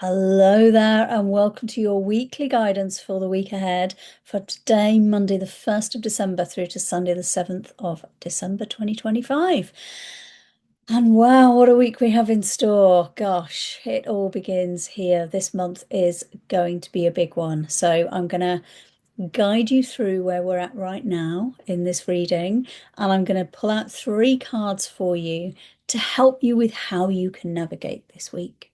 Hello there, and welcome to your weekly guidance for the week ahead for today, Monday, the 1st of December, through to Sunday, the 7th of December, 2025. And wow, what a week we have in store. Gosh, it all begins here. This month is going to be a big one. So I'm going to guide you through where we're at right now in this reading, and I'm going to pull out 3 cards for you to help you with how you can navigate this week.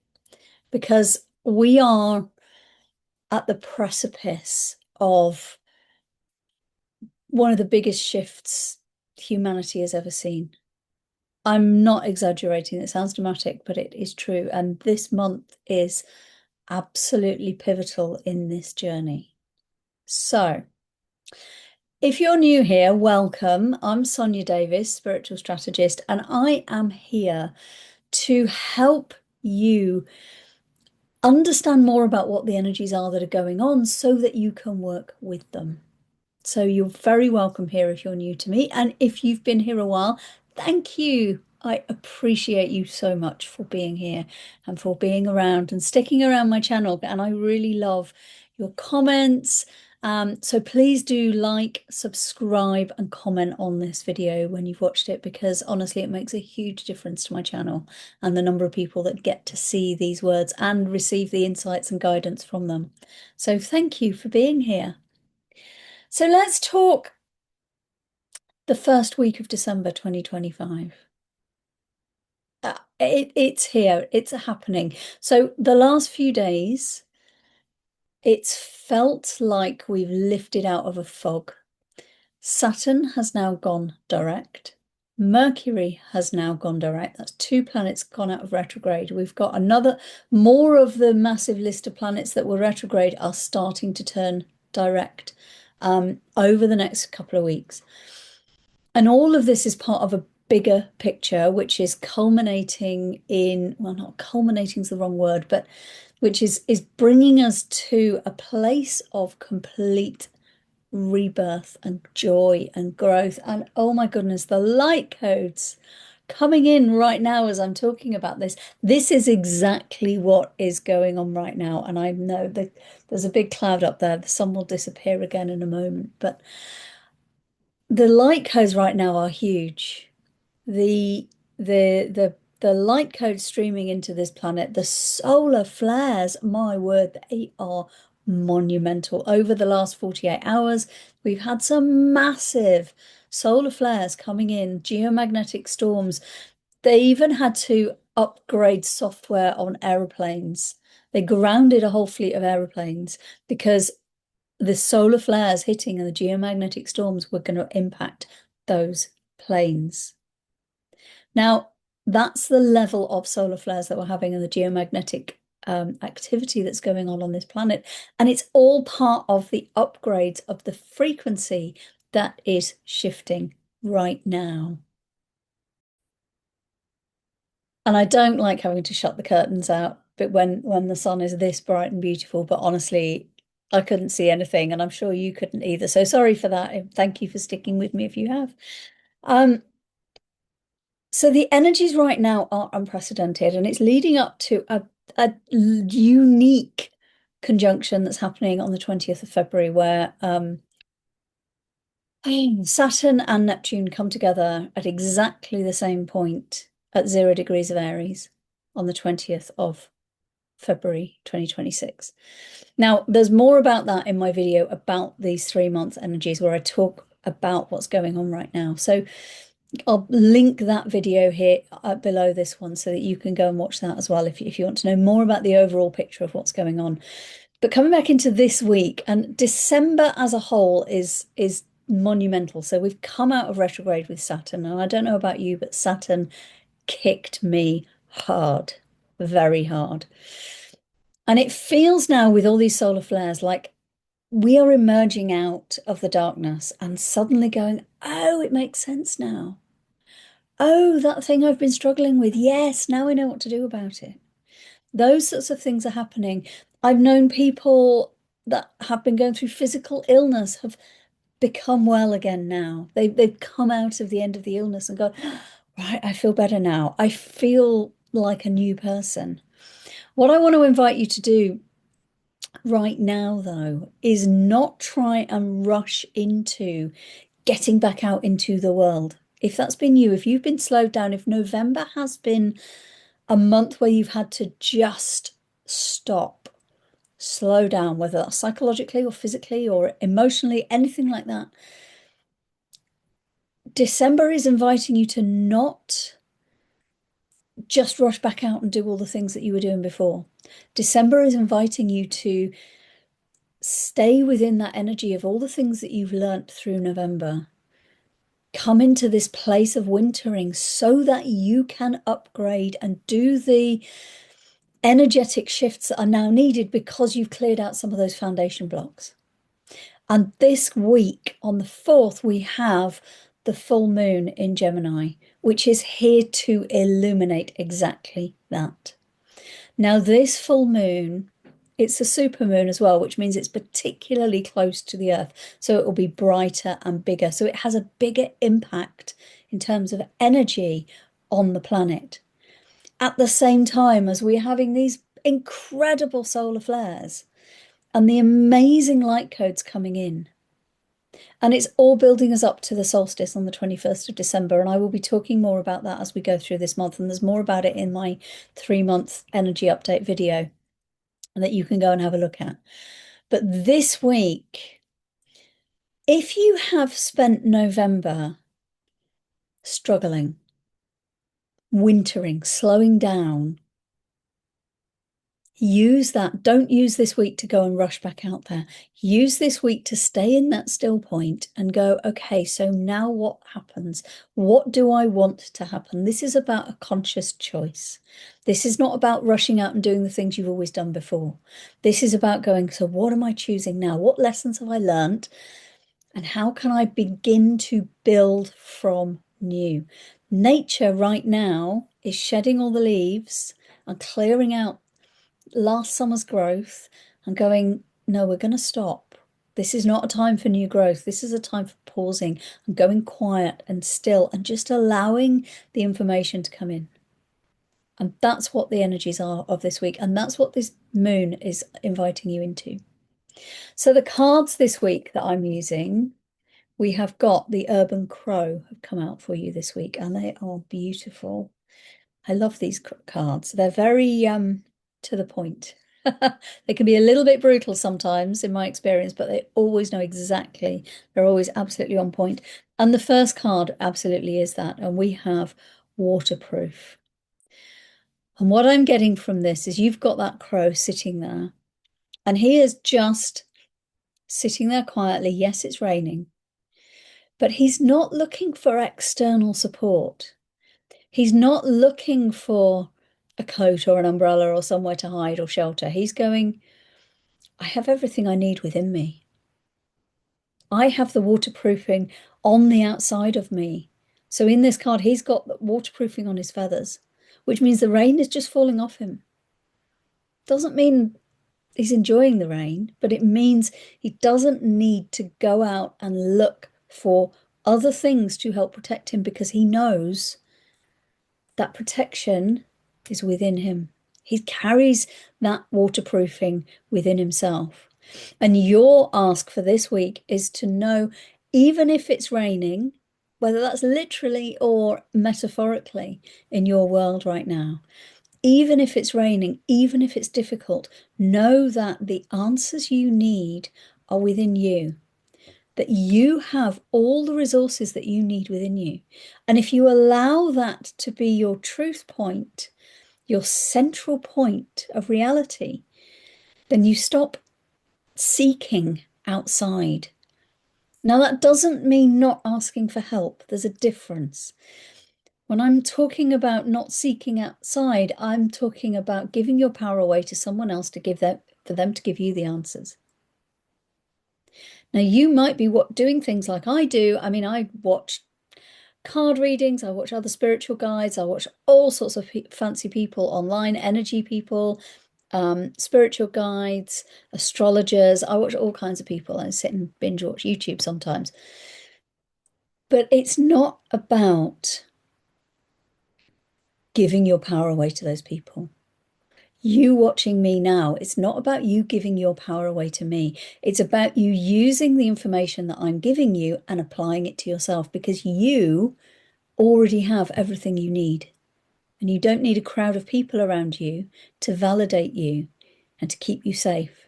Because we are at the precipice of one of the biggest shifts humanity has ever seen. I'm not exaggerating, it sounds dramatic, but it is true. And this month is absolutely pivotal in this journey. So, if you're new here, welcome. I'm Sonia Davis, spiritual strategist, and I am here to help you understand more about what the energies are that are going on so that you can work with them. So you're very welcome here if you're new to me. And if you've been here a while, thank you. I appreciate you so much for being here and for being around and sticking around my channel. And I really love your comments. So please do like, subscribe and comment on this video when you've watched it, because honestly, it makes a huge difference to my channel and the number of people that get to see these words and receive the insights and guidance from them. So thank you for being here. So let's talk the first week of December 2025. It's here, it's happening. So the last few days, it's felt like we've lifted out of a fog. Saturn has now gone direct. Mercury has now gone direct. That's 2 planets gone out of retrograde. We've got more of the massive list of planets that were retrograde are starting to turn direct over the next couple of weeks. And all of this is part of a bigger picture, which is culminating in, well, not culminating is the wrong word, but which is bringing us to a place of complete rebirth and joy and growth. And oh my goodness, the light codes coming in right now as I'm talking about this. This is exactly what is going on right now. And I know that there's a big cloud up there. The sun will disappear again in a moment, but the light codes right now are huge. The light codes streaming into this planet, the solar flares, my word, they are monumental. Over the last 48 hours, we've had some massive solar flares coming in, geomagnetic storms. They even had to upgrade software on aeroplanes. They grounded a whole fleet of aeroplanes because the solar flares hitting and the geomagnetic storms were going to impact those planes. Now, that's the level of solar flares that we're having and the geomagnetic activity that's going on this planet. And it's all part of the upgrades of the frequency that is shifting right now. And I don't like having to shut the curtains out, but when the sun is this bright and beautiful, but honestly, I couldn't see anything, and I'm sure you couldn't either. So sorry for that. Thank you for sticking with me if you have. So the energies right now are unprecedented, and it's leading up to a unique conjunction that's happening on the 20th of February, where Saturn and Neptune come together at exactly the same point at 0 degrees of Aries on the 20th of February 2026. Now, there's more about that in my video about these 3-month energies where I talk about what's going on right now. So I'll link that video here below this one so that you can go and watch that as well if you want to know more about the overall picture of what's going on. But coming back into this week, and December as a whole is monumental. So we've come out of retrograde with Saturn, and I don't know about you, but Saturn kicked me hard, very hard. And it feels now with all these solar flares like we are emerging out of the darkness and suddenly going, oh, it makes sense now. Oh, that thing I've been struggling with. Yes, now I know what to do about it. Those sorts of things are happening. I've known people that have been going through physical illness have become well again now. They've come out of the end of the illness and gone, right, I feel better now. I feel like a new person. What I want to invite you to do right now, though, is not try and rush into getting back out into the world. If that's been you, if you've been slowed down, if November has been a month where you've had to just stop, slow down, whether that's psychologically or physically or emotionally, anything like that, December is inviting you to not just rush back out and do all the things that you were doing before. December is inviting you to stay within that energy of all the things that you've learnt through November. Come into this place of wintering so that you can upgrade and do the energetic shifts that are now needed because you've cleared out some of those foundation blocks. And this week, on the 4th, we have the full moon in Gemini, which is here to illuminate exactly that. Now, this full moon, it's a supermoon as well, which means it's particularly close to the Earth. So it will be brighter and bigger. So it has a bigger impact in terms of energy on the planet. At the same time as we're having these incredible solar flares and the amazing light codes coming in. And it's all building us up to the solstice on the 21st of December. And I will be talking more about that as we go through this month. And there's more about it in my 3-month energy update video that you can go and have a look at. But this week, if you have spent November struggling, wintering, slowing down, use that. Don't use this week to go and rush back out there. Use this week to stay in that still point and go, okay, so now what happens? What do I want to happen? This is about a conscious choice. This is not about rushing out and doing the things you've always done before. This is about going, so what am I choosing now? What lessons have I learned? And how can I begin to build from new? Nature right now is shedding all the leaves and clearing out last summer's growth and going, no, we're going to stop. This is not a time for new growth. This is a time for pausing and going quiet and still and just allowing the information to come in. And that's what the energies are of this week. And that's what this moon is inviting you into. So the cards this week that I'm using, we have got the Urban Crow have come out for you this week, and they are beautiful. I love these cards. They're very to the point. They can be a little bit brutal sometimes in my experience, but they always know exactly. They're always absolutely on point. And the first card absolutely is that. And we have waterproof. And what I'm getting from this is you've got that crow sitting there, and he is just sitting there quietly. Yes, it's raining, but he's not looking for external support. He's not looking for a coat or an umbrella or somewhere to hide or shelter. He's going, I have everything I need within me. I have the waterproofing on the outside of me. So in this card, he's got the waterproofing on his feathers, which means the rain is just falling off him. Doesn't mean he's enjoying the rain, but it means he doesn't need to go out and look for other things to help protect him because he knows that protection is within him. He carries that waterproofing within himself. And your ask for this week is to know, even if it's raining, whether that's literally or metaphorically in your world right now, even if it's raining, even if it's difficult, know that the answers you need are within you, that you have all the resources that you need within you. And if you allow that to be your truth point, your central point of reality, then you stop seeking outside. Now, that doesn't mean not asking for help. There's a difference. When I'm talking about not seeking outside, I'm talking about giving your power away to someone else to give them, for them to give you the answers. Now, you might be doing things like I do. I mean, I watch card readings, I watch other spiritual guides, I watch all sorts of fancy people online, energy people, spiritual guides, astrologers. I watch all kinds of people. I sit and binge watch YouTube sometimes. But it's not about giving your power away to those people. You watching me now, it's not about you giving your power away to me. It's about you using the information that I'm giving you and applying it to yourself, because you already have everything you need. And you don't need a crowd of people around you to validate you and to keep you safe.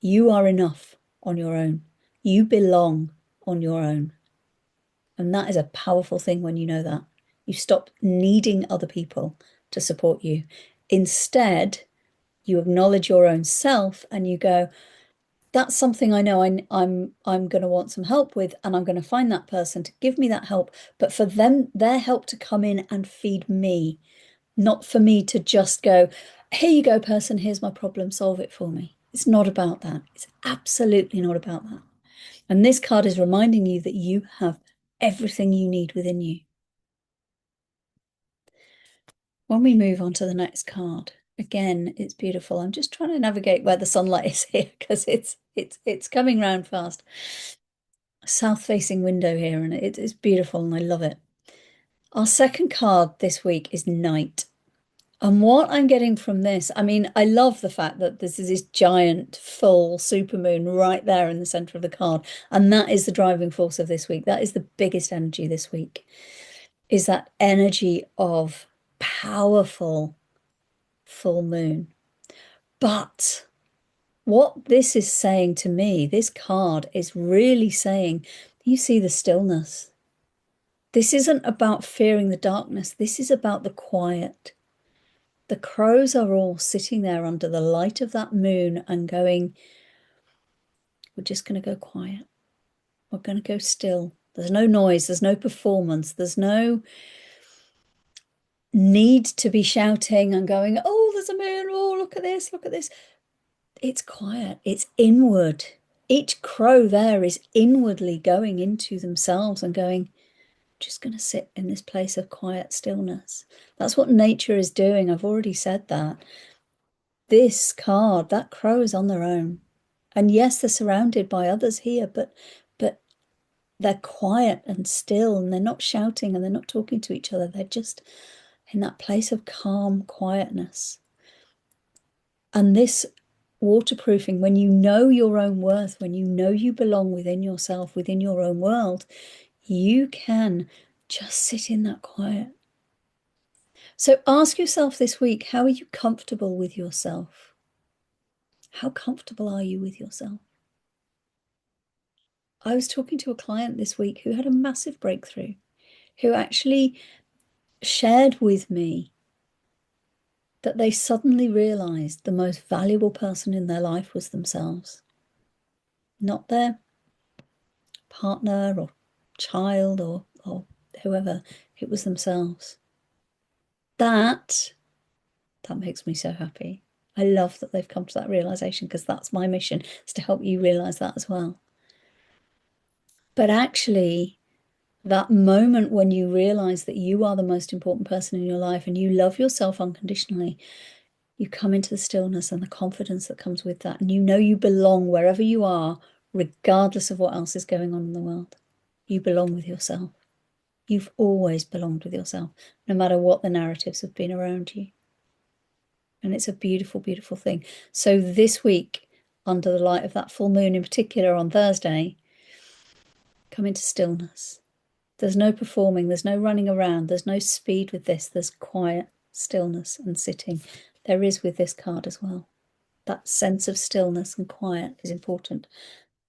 You are enough on your own. You belong on your own. And that is a powerful thing when you know that. You stop needing other people to support you. Instead, you acknowledge your own self and you go, that's something I know I'm going to want some help with, and I'm going to find that person to give me that help, but for them, their help to come in and feed me, not for me to just go, here you go, person, here's my problem, solve it for me. It's not about that. It's absolutely not about that. And this card is reminding you that you have everything you need within you. When we move on to the next card, again, it's beautiful. I'm just trying to navigate where the sunlight is here because it's coming round fast. South-facing window here, and it's beautiful and I love it. Our second card this week is Night. And what I'm getting from this, I mean, I love the fact that this is this giant full supermoon right there in the center of the card. And that is the driving force of this week. That is the biggest energy this week, is that energy of powerful full moon. But what this is saying to me, this card is really saying, you see the stillness. This isn't about fearing the darkness. This is about the quiet. The crows are all sitting there under the light of that moon and going, we're just going to go quiet. We're going to go still. There's no noise. There's no performance. There's no need to be shouting and going, oh, there's a moon. Oh, look at this. Look at this. It's quiet. It's inward. Each crow there is inwardly going into themselves and going, just going to sit in this place of quiet stillness. That's what nature is doing. I've already said that. This card, that crow is on their own. And yes, they're surrounded by others here, but they're quiet and still, and they're not shouting and they're not talking to each other. They're just in that place of calm quietness. And this waterproofing, when you know your own worth, when you know you belong within yourself, within your own world, you can just sit in that quiet. So ask yourself this week, how are you comfortable with yourself? How comfortable are you with yourself? I was talking to a client this week who had a massive breakthrough, who actually shared with me that they suddenly realized the most valuable person in their life was themselves, not their partner or child or whoever. It was themselves. That makes me so happy. I love that they've come to that realization, because that's my mission, is to help you realize that as well. But actually, that moment when you realize that you are the most important person in your life and you love yourself unconditionally, you come into the stillness and the confidence that comes with that. And you know you belong wherever you are, regardless of what else is going on in the world. You belong with yourself. You've always belonged with yourself, no matter what the narratives have been around you. And it's a beautiful, beautiful thing. So this week, under the light of that full moon in particular on Thursday, come into stillness. There's no performing, there's no running around, there's no speed with this. There's quiet, stillness and sitting. There is with this card as well. That sense of stillness and quiet is important.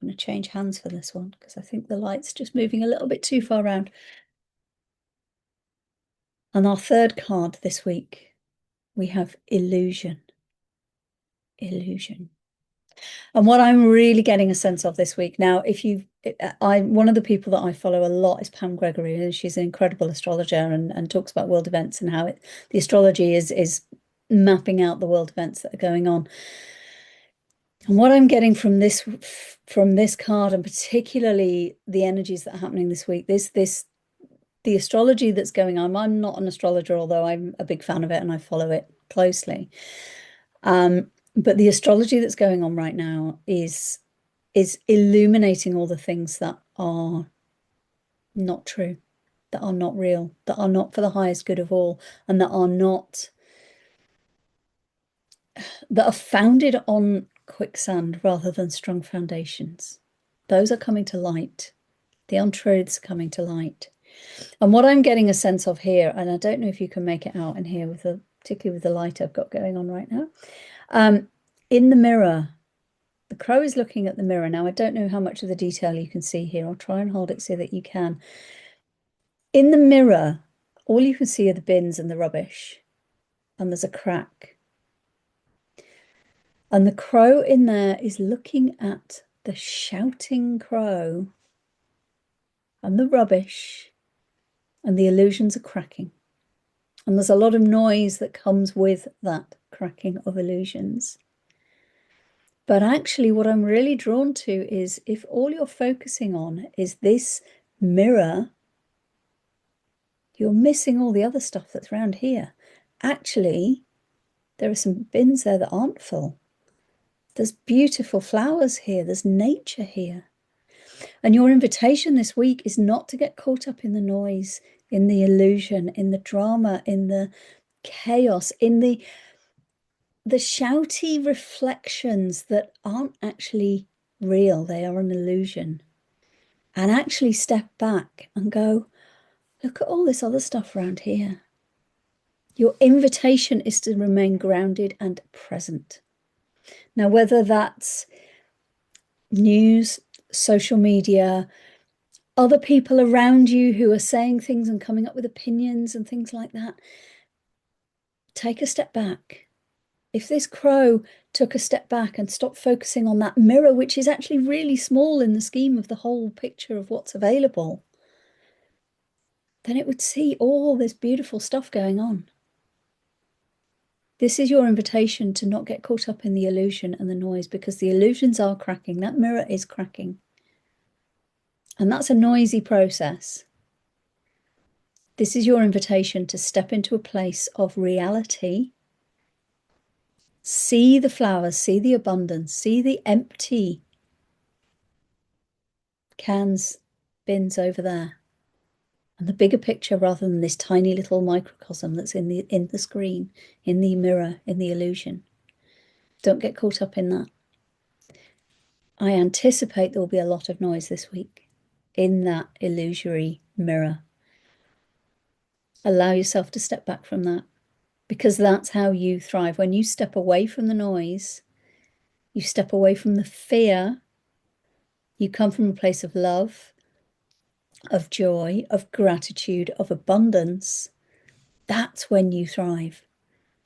I'm going to change hands for this one because I think the light's just moving a little bit too far around. And our third card this week, we have illusion. Illusion. And what I'm really getting a sense of this week now, one of the people that I follow a lot is Pam Gregory, and she's an incredible astrologer and talks about world events and how the astrology is mapping out the world events that are going on. And what I'm getting from this card, and particularly the energies that are happening this week, the astrology that's going on. I'm not an astrologer, although I'm a big fan of it and I follow it closely. But the astrology that's going on right now is illuminating all the things that are not true. that are not real, that are not for the highest good of all, and that are not, that are founded on quicksand rather than strong foundations. Those are coming to light. The untruths are coming to light. And what I'm getting a sense of here, and I don't know if you can make it out in here with the, particularly with the light I've got going on right now, in the mirror, the crow is looking at the mirror. Now, I don't know how much of the detail you can see here. I'll try and hold it so that you can. In the mirror, all you can see are the bins and the rubbish, and there's a crack. And the crow in there is looking at the shouting crow and the rubbish, and the illusions are cracking. And there's a lot of noise that comes with that cracking of illusions. But actually, what I'm really drawn to is if all you're focusing on is this mirror, you're missing all the other stuff that's around here. Actually, there are some bins there that aren't full. There's beautiful flowers here. There's nature here. And your invitation this week is not to get caught up in the noise, in the illusion, in the drama, in the chaos, in the shouty reflections that aren't actually real. They are an illusion. And actually step back and go, look at all this other stuff around here. Your invitation is to remain grounded and present. Now, whether that's news, social media, other people around you who are saying things and coming up with opinions and things like that, take a step back. If this crow took a step back and stopped focusing on that mirror, which is actually really small in the scheme of the whole picture of what's available, then it would see all this beautiful stuff going on. This is your invitation to not get caught up in the illusion and the noise, because the illusions are cracking. That mirror is cracking. And that's a noisy process. This is your invitation to step into a place of reality. See the flowers, see the abundance, see the empty cans, bins over there. And the bigger picture rather than this tiny little microcosm that's in the screen, in the mirror, in the illusion. Don't get caught up in that. I anticipate there will be a lot of noise this week in that illusory mirror. Allow yourself to step back from that, because that's how you thrive. When you step away from the noise, you step away from the fear, you come from a place of love, of joy, of gratitude, of abundance. That's when you thrive.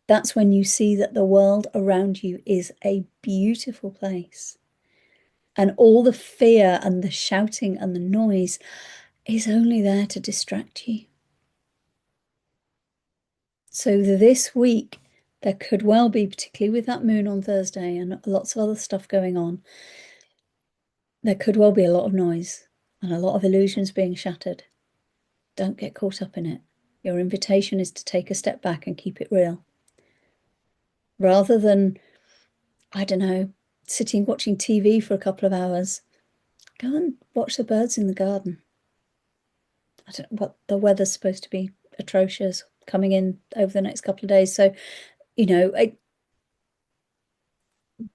That's when you see that the world around you is a beautiful place. And all the fear and the shouting and the noise is only there to distract you. So this week, there could well be, particularly with that moon on Thursday and lots of other stuff going on, there could well be a lot of noise and a lot of illusions being shattered. Don't get caught up in it. Your invitation is to take a step back and keep it real. Rather than, I don't know, sitting watching TV for a couple of hours, go and watch the birds in the garden. I don't know what the weather's supposed to be, atrocious coming in over the next couple of days. So, you know,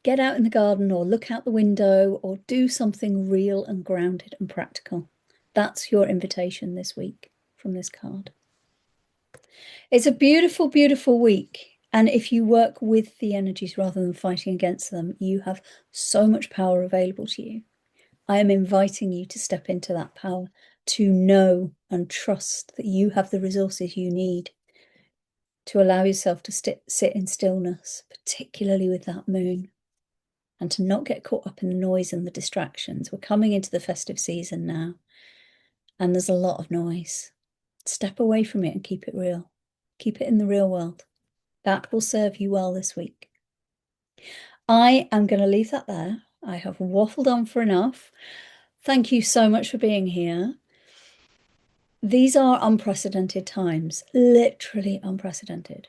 get out in the garden or look out the window or do something real and grounded and practical. That's your invitation this week from this card. It's a beautiful, beautiful week. And if you work with the energies rather than fighting against them, you have so much power available to you. I am inviting you to step into that power, to know and trust that you have the resources you need to allow yourself to sit in stillness, particularly with that moon, and to not get caught up in the noise and the distractions. We're coming into the festive season now, and there's a lot of noise. Step away from it and keep it real. Keep it in the real world. That will serve you well this week. I am going to leave that there. I have waffled on for enough. Thank you so much for being here. These are unprecedented times, literally unprecedented.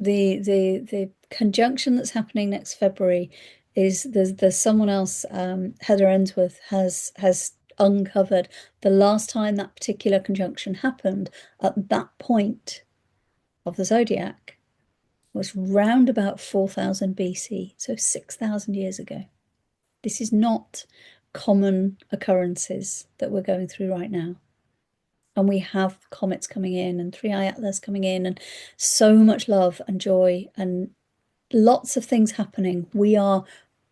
The conjunction that's happening next February is there's someone else, Heather Ensworth has uncovered the last time that particular conjunction happened at that point of the zodiac was round about 4000 BC, so 6,000 years ago. This is not common occurrences that we're going through right now. And we have comets coming in and 3i Atlas coming in and so much love and joy and lots of things happening. We are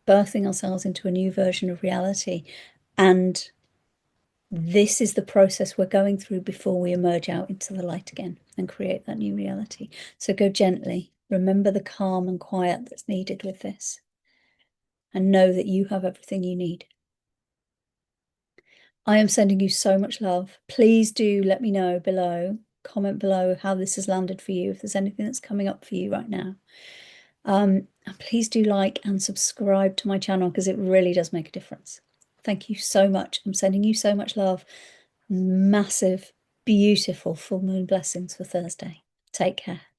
birthing ourselves into a new version of reality. And this is the process we're going through before we emerge out into the light again and create that new reality. So go gently. Remember the calm and quiet that's needed with this. And know that you have everything you need. I am sending you so much love. Please do let me know below, comment below how this has landed for you, if there's anything that's coming up for you right now. And please do like and subscribe to my channel because it really does make a difference. Thank you so much. I'm sending you so much love. Massive, beautiful full moon blessings for Thursday. Take care.